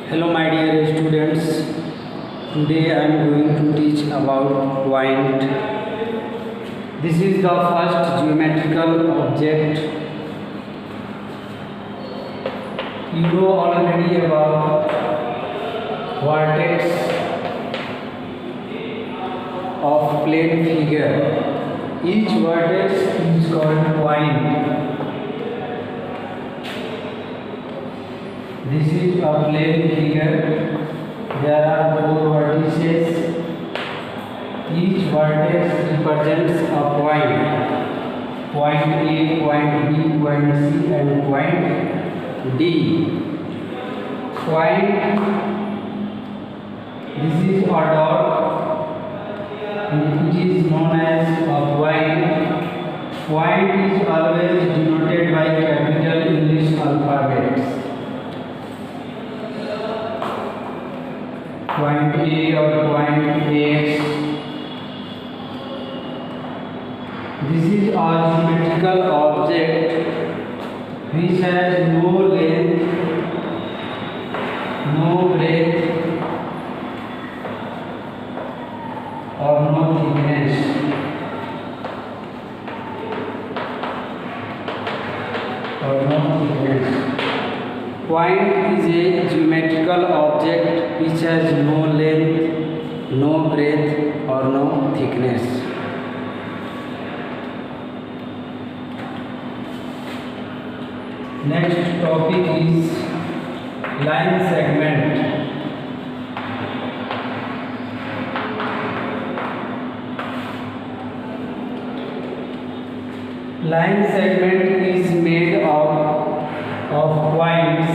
Hello my dear students, today I am going to teach about point. This is the first geometrical object. You know already about vertex of plane figure. Each vertex is called point. This is a plane figure. There are four vertices. Each vertex represents a point. Point A, point B, point C, and point D. Point. This is a dot, and it is known as a point. Point is always denoted by capital English alphabets. Point A or point X. This is a geometrical object which has no length, no breadth, or no thickness. Point is a geometrical object which has no length, no breadth, or no thickness. Next topic is line segment. Line segment is made of points.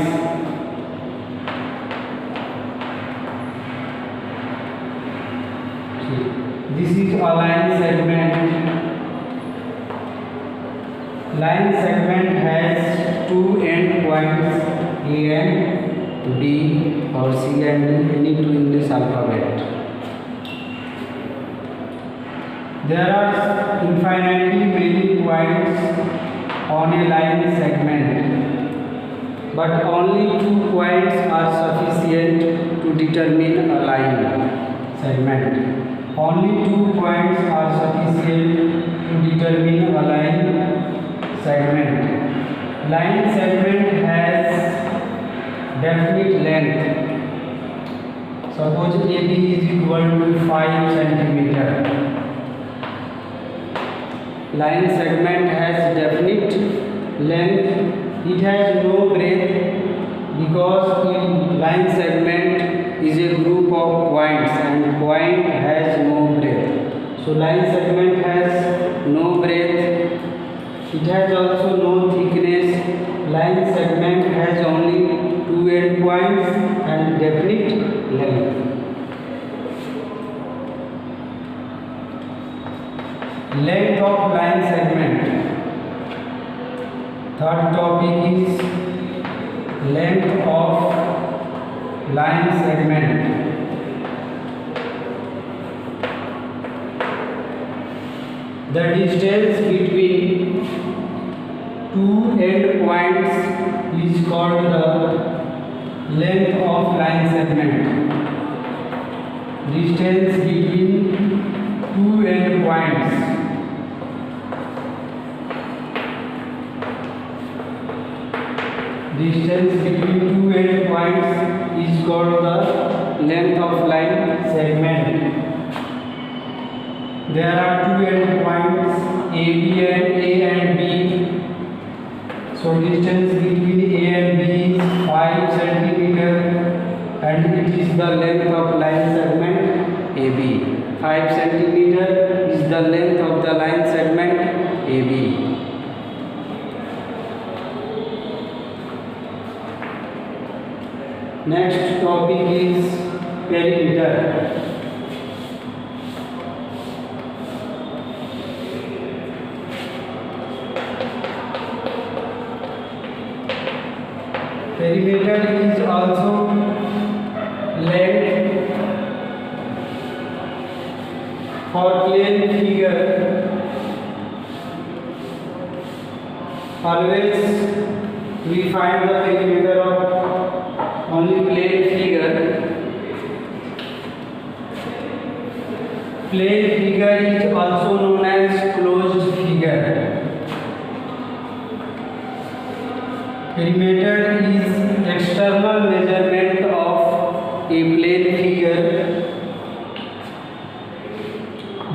This is a line segment. Line segment has two end points A and B or C and D, any two English alphabet. There are infinitely many points on a line segment, but only two points are sufficient to determine a line segment. Only 2 points are sufficient to determine a line segment. Line segment has definite length. Suppose AB is equal to 5 centimeter. Line segment has definite length. It has no breadth because in line segment is a group of points and point has no breadth. So line segment has no breadth. It has also no thickness. Line segment has only two end points and definite length. Length of line segment. Third topic is length of line segment. The distance between two end points is called the length of line segment. Distance between two end points. Distance between two end points is called the length of line segment. There are two end points A and B. So distance between A and B is 5 centimeter, and it is the length of line segment AB. 5 centimeter is the length of the line segment AB. Next topic is perimeter. Perimeter is also length for plane figure. Always we find the perimeter of only plane figure. Plane figure is also known as closed figure. Perimeter is external measurement of a plane figure.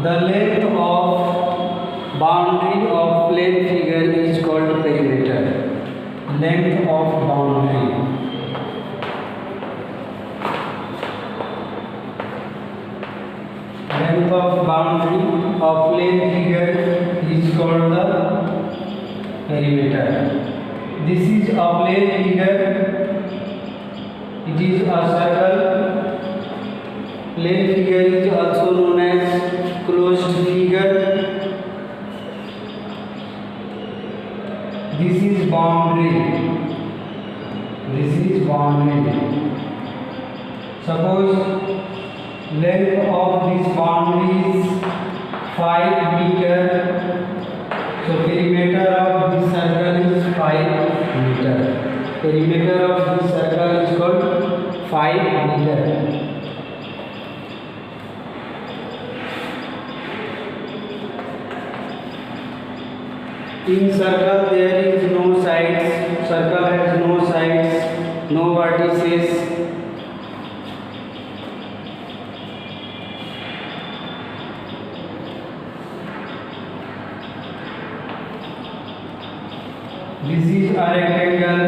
The length of boundary of plane figure is called perimeter. Length of boundary. Length of boundary of plane figure is called the perimeter. This is a plane figure. It is a circle. Plane figure is also known as closed figure. This is boundary. This is boundary. Suppose length of this boundary is 5 meter. So perimeter of this circle is 5 meter. Perimeter of this circle is called 5 meter. In circle there is no sides. Circle has no sides, no vertices. This is a rectangle.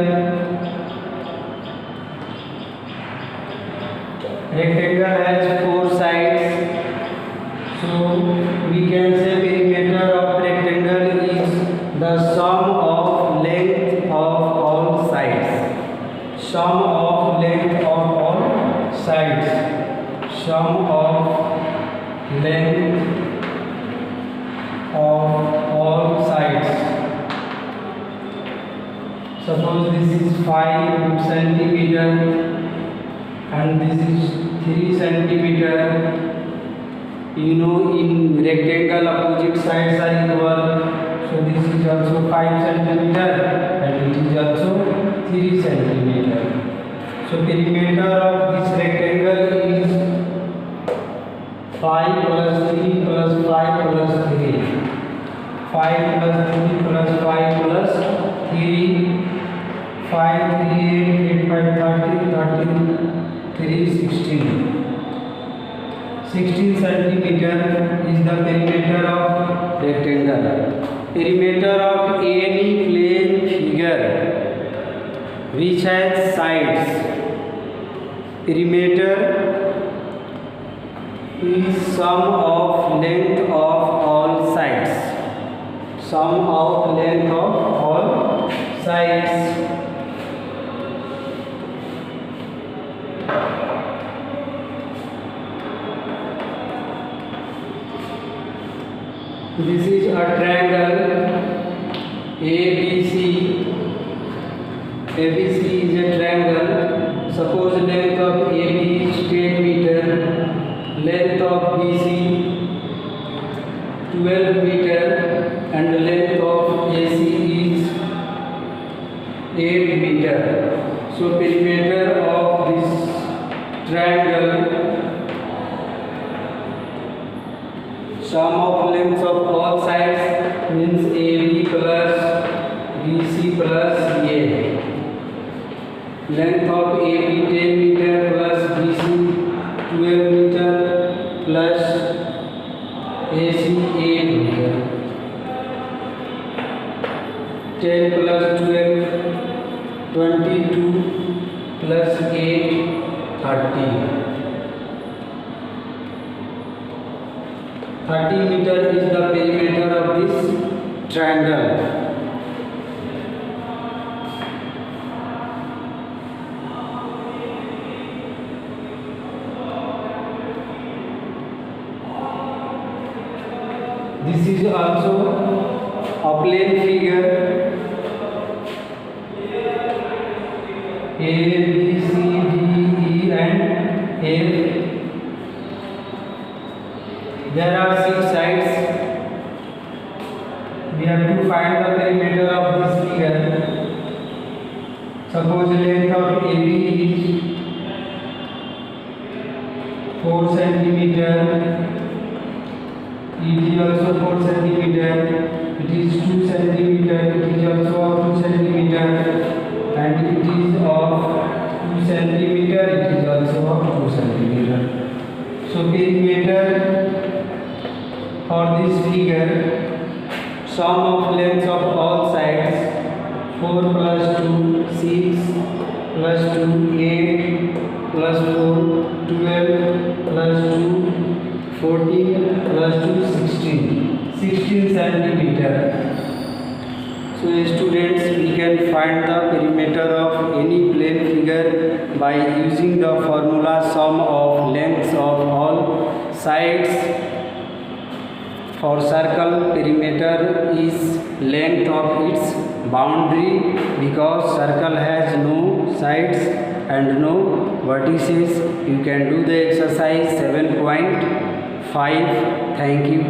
Rectangle has 4 sides. So we can say perimeter of rectangle is the sum of length of all sides. Sum of length of all sides. Sum of length of all sides. Suppose this is 5 centimeter and this is 3 centimeter. You know, in rectangle opposite sides are equal. So this is also 5 centimeter and it is also 3 centimeter. So perimeter of this rectangle is 5 plus 3 plus 5 plus 3. 5 plus 3 plus 5 plus 3. 5, 3, 8, 5, 13, 13, 3, 16. 16 centimeter is the perimeter of rectangle. Perimeter of any plane figure which has sides. Perimeter is sum of length of all sides. Sum of length of all sides. This is a triangle ABC. ABC is a triangle. Suppose length of AB is 10 meter, length of BC 12 meter, and length of AC is 8 meter. So perimeter of this triangle, sum of lengths of all sides means AB plus BC plus A. Length of AB 10 meter plus BC 12 meter plus AC 8 meter. 10 plus 12, 22 plus 8, 30. 30 meter is the perimeter of this triangle. This is also a plane figure. A, B, C, D, E and F. There are 6 sides. We have to find the perimeter of this figure. Suppose length of AB is 4 centimeter it is also 4 centimeter, it is 2 centimeter, it is also of 2 centimeter, and it is of 2 centimeter, it is also of 2 centimeter. So perimeter for this figure, sum of lengths of all sides 4 plus 2 6 plus 2 8 plus 4 12 plus 2 14 plus 2 16 centimeter. So students, we can find the perimeter of any plane figure by using the formula sum of lengths of all sides. For circle, perimeter is length of its boundary, because circle has no sides and no vertices. You can do the exercise 7.5. Thank you.